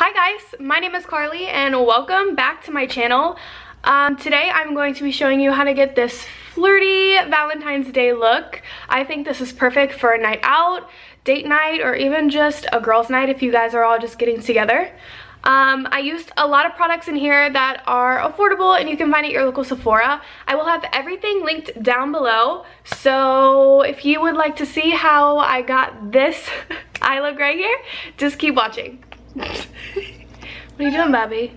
Hi guys, my name is Carly and welcome back to my channel. Today I'm going to be showing you how to get this flirty Valentine's Day look. I think this is perfect for a night out, date night, or even just a girls' night if you guys are all just getting together. I used a lot of products in here that are affordable and you can find at your local Sephora. I will have everything linked down below, so if you would like to see how I got this eye look right here, just keep watching. What are you doing, Bobby?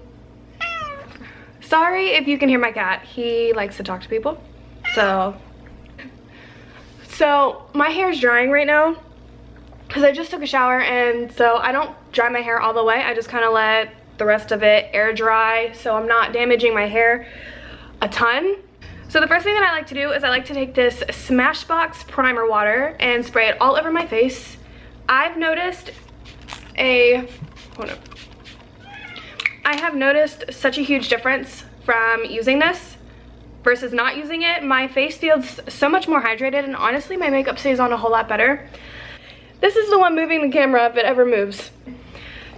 Sorry if you can hear my cat. He likes to talk to people. So my hair is drying right now because I just took a shower, and so I don't dry my hair all the way. I just kind of let the rest of it air dry so I'm not damaging my hair a ton. So the first thing that I like to do is I like to take this Smashbox primer water and spray it all over my face. I have noticed such a huge difference from using this versus not using it. My face feels so much more hydrated, and honestly my makeup stays on a whole lot better. This is the one moving the camera if it ever moves.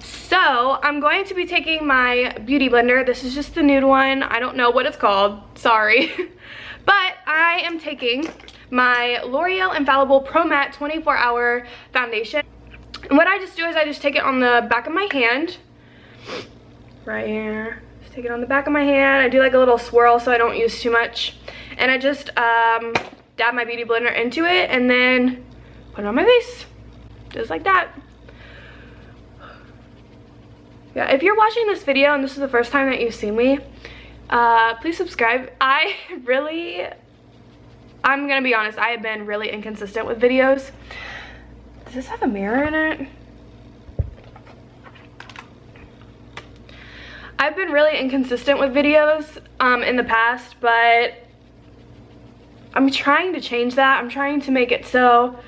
So I'm going to be taking my beauty blender. This is just the nude one. I don't know what it's called, sorry. But I am taking my L'Oreal Infallible Pro Matte 24-Hour Foundation. And what I just do is I just take it on the back of my hand, right here. Just take it on the back of my hand. I do like a little swirl so I don't use too much. And I just dab my beauty blender into it and then put it on my face, just like that. Yeah, if you're watching this video and this is the first time that you've seen me, please subscribe. I'm gonna be honest, I have been really inconsistent with videos. Does this have a mirror in it? I've been really inconsistent with videos in the past, but I'm trying to change that. I'm trying to make it so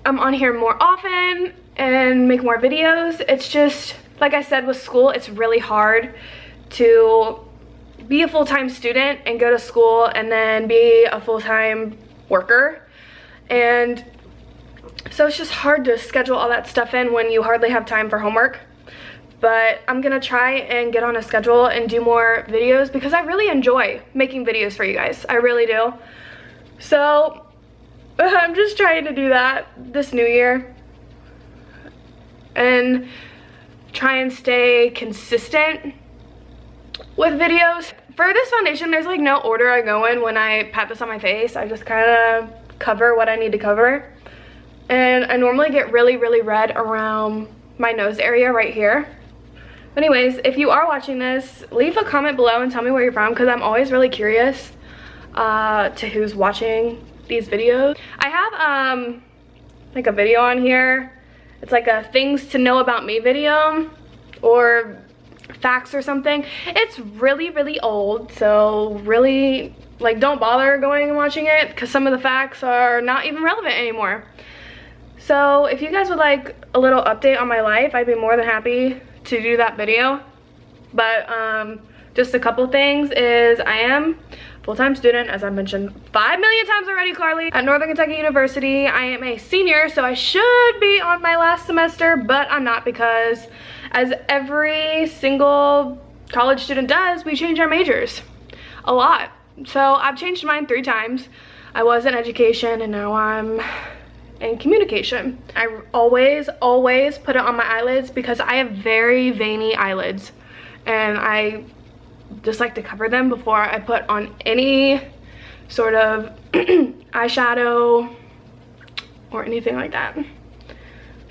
I'm on here more often and make more videos. It's just, like I said, with school, it's really hard to be a full-time student and go to school and then be a full-time worker. And so it's just hard to schedule all that stuff in when you hardly have time for homework. But I'm gonna try and get on a schedule and do more videos because I really enjoy making videos for you guys. I really do. So I'm just trying to do that this new year and try and stay consistent with videos. For this foundation, there's like no order I go in when I pat this on my face. I just kind of cover what I need to cover. And I normally get really, really red around my nose area right here. Anyways, if you are watching this, leave a comment below and tell me where you're from because I'm always really curious to who's watching these videos. I have like a video on here. It's like a things to know about me video or facts or something. It's really, really old, so really, like, don't bother going and watching it because some of the facts are not even relevant anymore. So if you guys would like a little update on my life, I'd be more than happy to do that video. But just a couple things is I am a full-time student, as I've mentioned 5 million times already, Carly, at Northern Kentucky University. I am a senior, so I should be on my last semester, but I'm not because, as every single college student does, we change our majors a lot. So I've changed mine 3 times. I was in education and now I'm in communication. I always put it on my eyelids because I have very veiny eyelids and I just like to cover them before I put on any sort of eyeshadow or anything like that.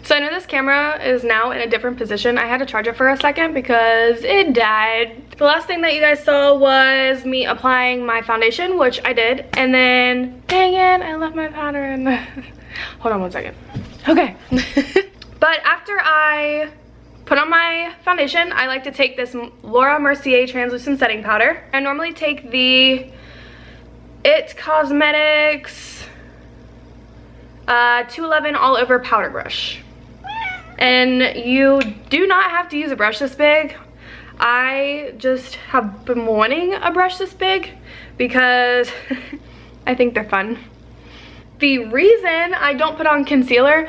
So I know this camera is now in a different position. I had to charge it for a second because it died. The last thing that you guys saw was me applying my foundation, which I did, and then, dang it, I left my powder in the hold on one second. Okay. But after I put on my foundation, I like to take this Laura Mercier translucent setting powder. I normally take the It Cosmetics 211 all over powder brush. And you do not have to use a brush this big. I just have been wanting a brush this big because I think they're fun. The reason I don't put on concealer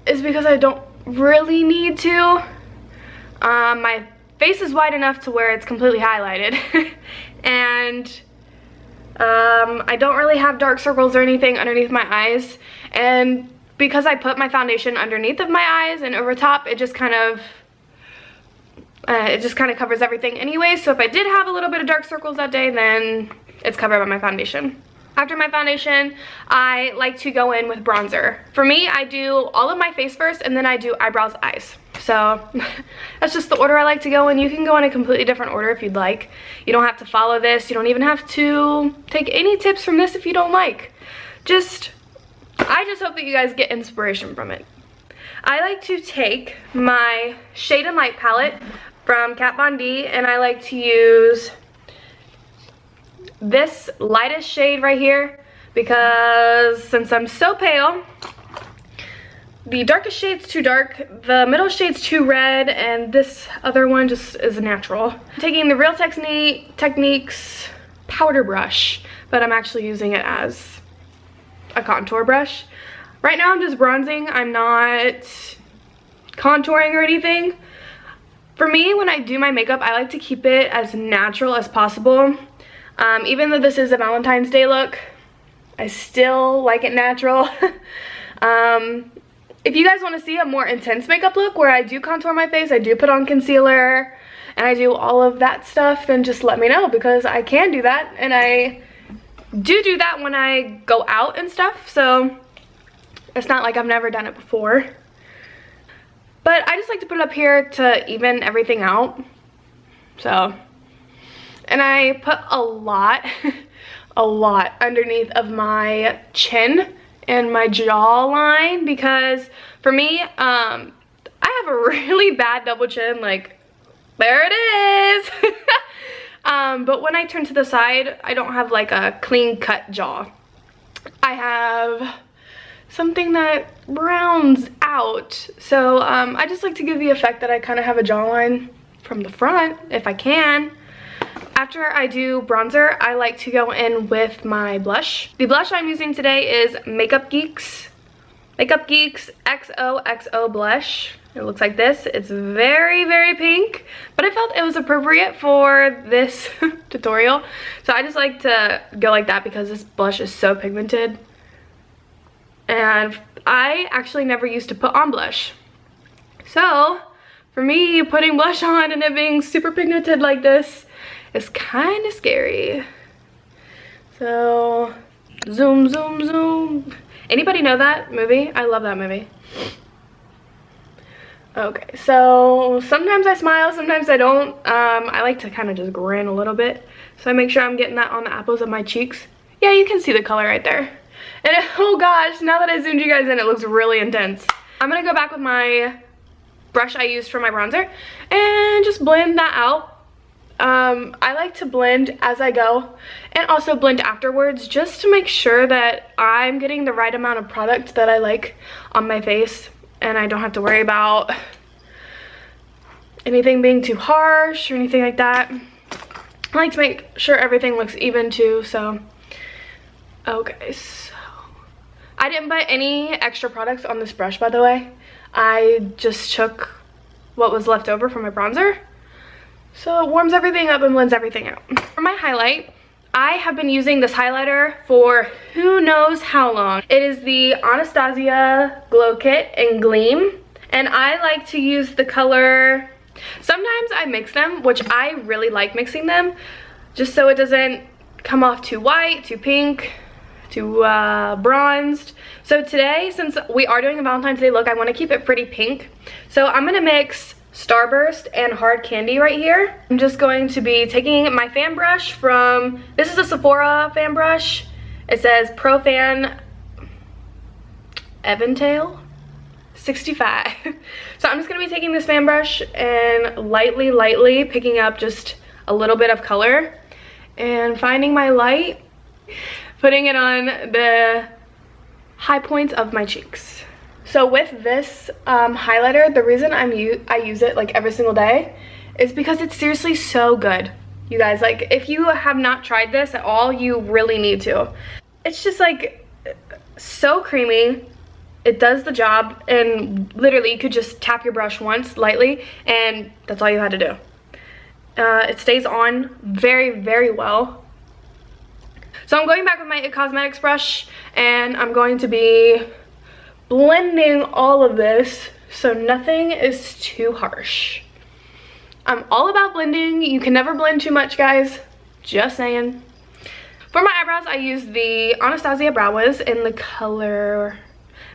is because I don't really need to. My face is wide enough to where it's completely highlighted. And I don't really have dark circles or anything underneath my eyes. And because I put my foundation underneath of my eyes and over top, it just kind of covers everything anyway. So if I did have a little bit of dark circles that day, then it's covered by my foundation. After my foundation, I like to go in with bronzer. For me, I do all of my face first, and then I do eyebrows, eyes. So that's just the order I like to go in. You can go in a completely different order if you'd like. You don't have to follow this. You don't even have to take any tips from this if you don't like. I just hope that you guys get inspiration from it. I like to take my Shade and Light palette from Kat Von D, and I like to use this lightest shade right here, because since I'm so pale, the darkest shade's too dark, the middle shade's too red, and this other one just is natural. I'm taking the Real Techniques powder brush, but I'm actually using it as a contour brush. Right now I'm just bronzing. I'm not contouring or anything. For me, when I do my makeup, I like to keep it as natural as possible. Even though this is a Valentine's Day look, I still like it natural. If you guys want to see a more intense makeup look where I do contour my face, I do put on concealer, and I do all of that stuff, then just let me know, because I can do that, and I do that when I go out and stuff, so it's not like I've never done it before. But I just like to put it up here to even everything out. So, and I put a lot underneath of my chin and my jawline, because for me, I have a really bad double chin, like, there it is. But when I turn to the side, I don't have like a clean cut jaw. I have something that rounds out. So I just like to give the effect that I kind of have a jawline from the front, if I can. After I do bronzer, I like to go in with my blush. The blush I'm using today is Makeup Geeks XOXO blush. It looks like this. It's very, very pink, but I felt it was appropriate for this tutorial. So I just like to go like that because this blush is so pigmented. And I actually never used to put on blush. So for me, putting blush on and it being super pigmented like this is kind of scary. So zoom, zoom, zoom. Anybody know that movie? I love that movie. Okay, so sometimes I smile, sometimes I don't. I like to kind of just grin a little bit. So I make sure I'm getting that on the apples of my cheeks. Yeah, you can see the color right there. And oh gosh, now that I zoomed you guys in, it looks really intense. I'm gonna go back with my brush I used for my bronzer and just blend that out. I like to blend as I go and also blend afterwards, just to make sure that I'm getting the right amount of product that I like on my face, and I don't have to worry about anything being too harsh or anything like that. I like to make sure everything looks even too. So okay, so I didn't put any extra products on this brush, by the way. I just took what was left over from my bronzer. So it warms everything up and blends everything out. For my highlight, I have been using this highlighter for who knows how long. It is the Anastasia Glow Kit in Gleam. And I like to use the color, sometimes I mix them, which I really like mixing them, just so it doesn't come off too white, too pink, too bronzed. So today, since we are doing a Valentine's Day look, I want to keep it pretty pink. So I'm going to mix Starburst and Hard Candy right here. I'm just going to be taking my fan brush from, this is a Sephora fan brush. It says Pro Fan Eventail 65. So I'm just going to be taking this fan brush and lightly picking up just a little bit of color and finding my light, putting it on the high points of my cheeks. So with this highlighter, the reason I use it like every single day is because it's seriously so good. You guys, like, if you have not tried this at all, you really need to. It's just like so creamy, It does the job, and literally you could just tap your brush once lightly and that's all you had to do. It stays on very, very well. So I'm going back with my IT Cosmetics brush and I'm going to be blending all of this so nothing is too harsh. I'm all about blending. You can never blend too much, guys. Just saying. For my eyebrows, I use the Anastasia Brow Wiz in the color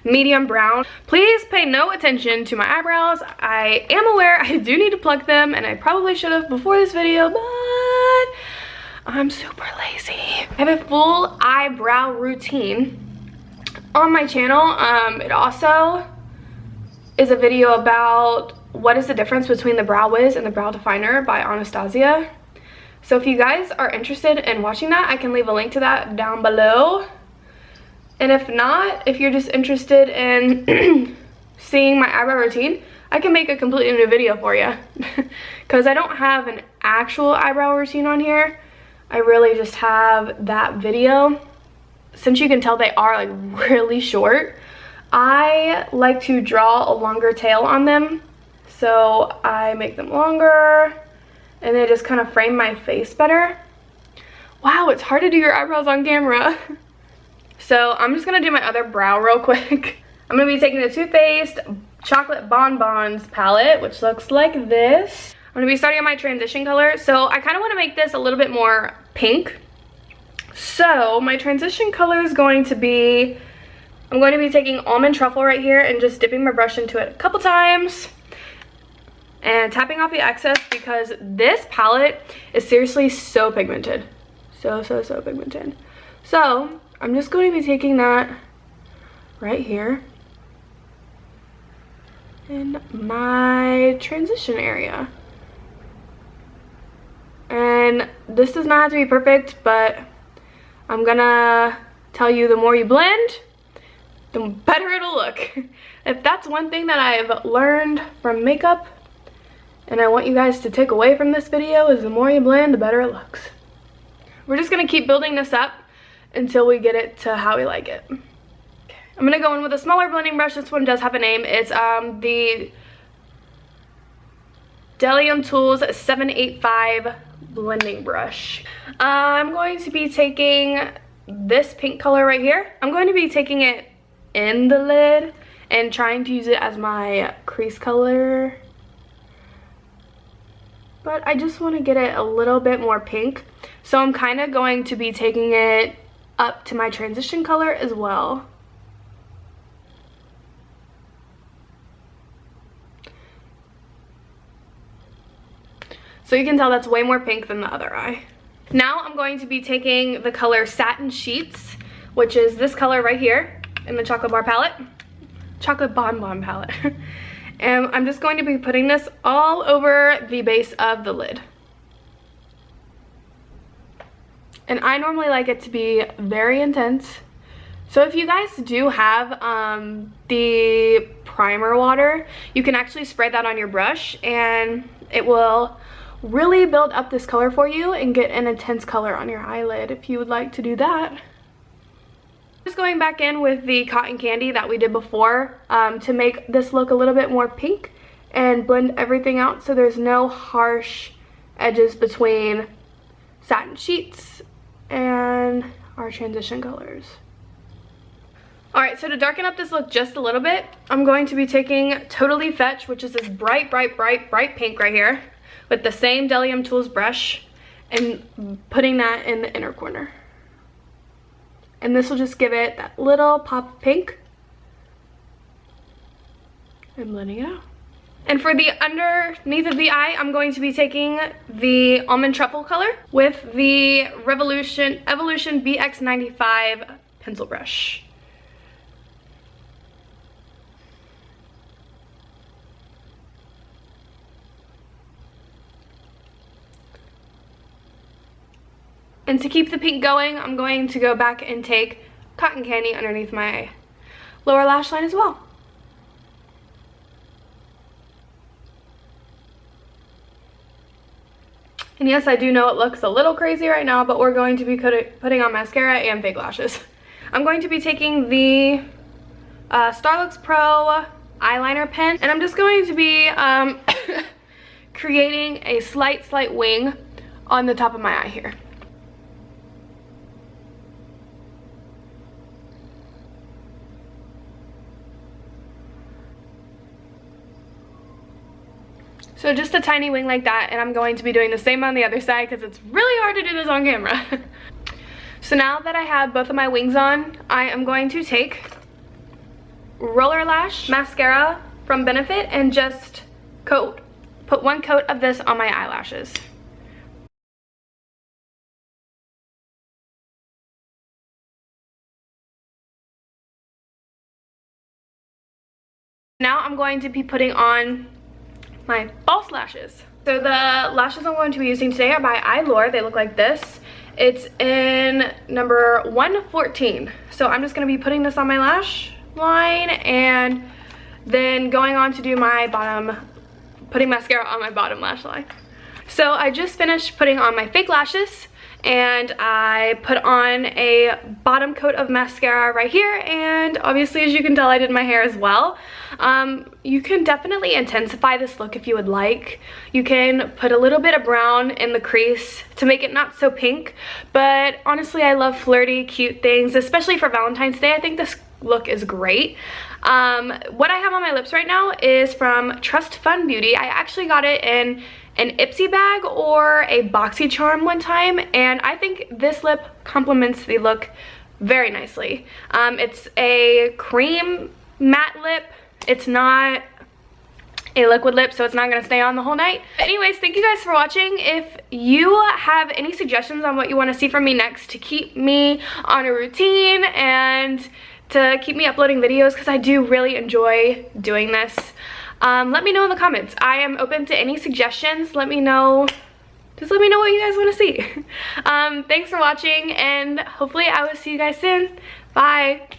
medium brown. Please pay no attention to my eyebrows. I am aware I do need to pluck them, and I probably should have before this video, but I'm super lazy. I have a full eyebrow routine on my channel. It also is a video about what is the difference between the Brow Wiz and the Brow Definer by Anastasia. So if you guys are interested in watching that, I can leave a link to that down below. And if not, if you're just interested in seeing my eyebrow routine, I can make a completely new video for you. Because I don't have an actual eyebrow routine on here. I really just have that video. Since you can tell they are like really short, I like to draw a longer tail on them. So I make them longer and they just kind of frame my face better. Wow, it's hard to do your eyebrows on camera. So I'm just gonna do my other brow real quick. I'm gonna be taking the Too Faced Chocolate Bonbons palette, which looks like this. I'm gonna be starting on my transition color. So I kind of want to make this a little bit more pink. So my transition color is going to be, I'm going to be taking Almond Truffle right here and just dipping my brush into it a couple times and tapping off the excess, because this palette is seriously so pigmented. So pigmented. So I'm just going to be taking that right here in my transition area. And this does not have to be perfect, but I'm gonna tell you, the more you blend, the better it'll look. If that's one thing that I've learned from makeup, and I want you guys to take away from this video, is the more you blend, the better it looks. We're just gonna keep building this up until we get it to how we like it. Okay. I'm gonna go in with a smaller blending brush. This one does have a name. It's the Delium Tools 785 blending brush. I'm going to be taking this pink color right here. I'm going to be taking it in the lid and trying to use it as my crease color. But I just want to get it a little bit more pink. So I'm kind of going to be taking it up to my transition color as well. So you can tell that's way more pink than the other eye. Now I'm going to be taking the color Satin Sheets, which is this color right here in the Chocolate Bar palette. Chocolate Bonbon palette. And I'm just going to be putting this all over the base of the lid. And I normally like it to be very intense. So if you guys do have the primer water, you can actually spray that on your brush and it will really build up this color for you and get an intense color on your eyelid if you would like to do that. Just going back in with the cotton candy that we did before to make this look a little bit more pink and blend everything out so there's no harsh edges between Satin Sheets and our transition colors. Alright, so to darken up this look just a little bit, I'm going to be taking Totally Fetch, which is this bright pink right here, with the same Delium Tools brush and putting that in the inner corner. And this will just give it that little pop of pink. And blending it out. And for the underneath of the eye, I'm going to be taking the Almond Truffle color with the Evolution BX95 pencil brush. And to keep the pink going, I'm going to go back and take cotton candy underneath my lower lash line as well. And yes, I do know it looks a little crazy right now, but we're going to be putting on mascara and fake lashes. I'm going to be taking the Starlux Pro eyeliner pen, and I'm just going to be creating a slight wing on the top of my eye here. So just a tiny wing like that, and I'm going to be doing the same on the other side because it's really hard to do this on camera. So now that I have both of my wings on, I am going to take Roller Lash mascara from Benefit and just put one coat of this on my eyelashes. Now I'm going to be putting on my false lashes. So the lashes I'm going to be using today are by Eylure. They look like this. It's in number 114. So I'm just going to be putting this on my lash line and then going on to do my putting mascara on my bottom lash line. So I just finished putting on my fake lashes, and I put on a bottom coat of mascara right here, and obviously, as you can tell, I did my hair as well. You can definitely intensify this look if you would like. You can put a little bit of brown in the crease to make it not so pink, but honestly, I love flirty, cute things, especially for Valentine's Day. I think this look is great. What I have on my lips right now is from Trust Fund Beauty. I actually got it in an Ipsy bag or a BoxyCharm one time, and I think this lip complements the look very nicely. It's a cream matte lip. It's not a liquid lip, so it's not going to stay on the whole night. But anyways, thank you guys for watching. If you have any suggestions on what you want to see from me next to keep me on a routine and to keep me uploading videos, because I do really enjoy doing this, let me know in the comments. I am open to any suggestions. Let me know. Just let me know what you guys want to see. Thanks for watching, and hopefully I will see you guys soon. Bye.